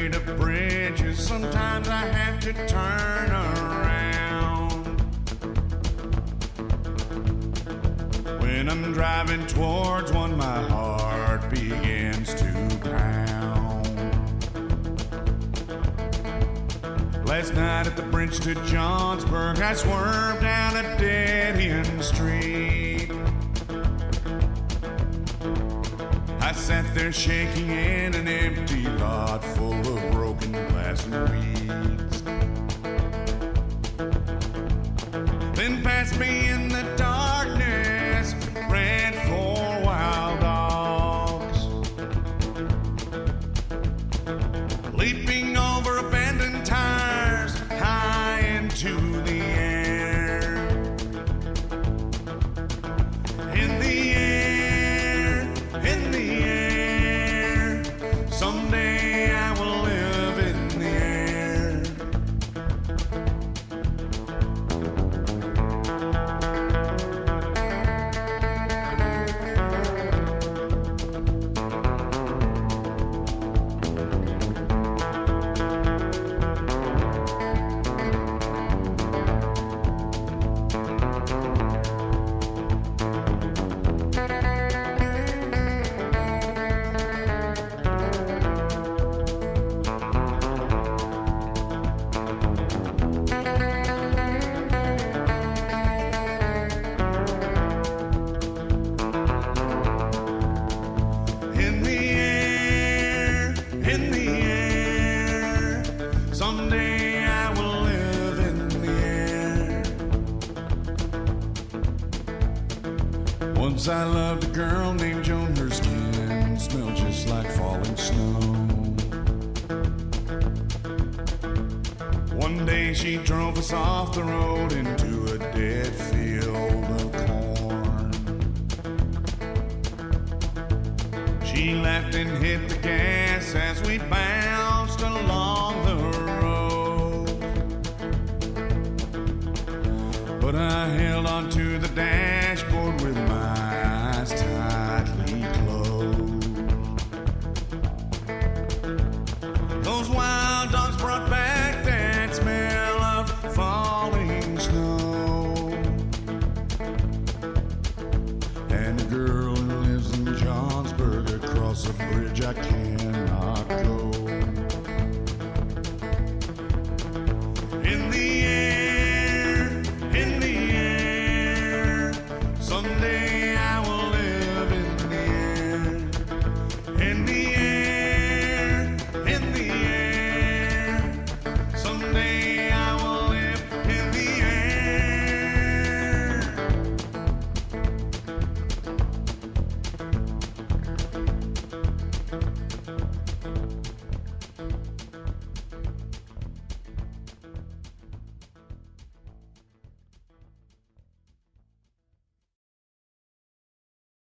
afraid of bridges. Sometimes I have to turn around. When I'm driving towards one, my heart begins to pound. Last night at the bridge to Johnsburg, I swerved down a dead-end street. I sat there shaking in an empty lot full of broken glass and weeds. Then past me in the darkness ran 4 wild dogs, leaping over abandoned tires high into the air. In the air, in the air, someday I will live in the air. In the air, someday I will live in the air. Once I loved a girl named Joan. Her skin smelled just like falling snow. One day she drove us off the road into a dead field of corn. She laughed and hit the gas as we bounced along the road. But I held onto the dashboard with my eyes tightly closed. Those wild dogs brought back that smell of falling snow. And the girl who lives in Johnsburg across a bridge I can't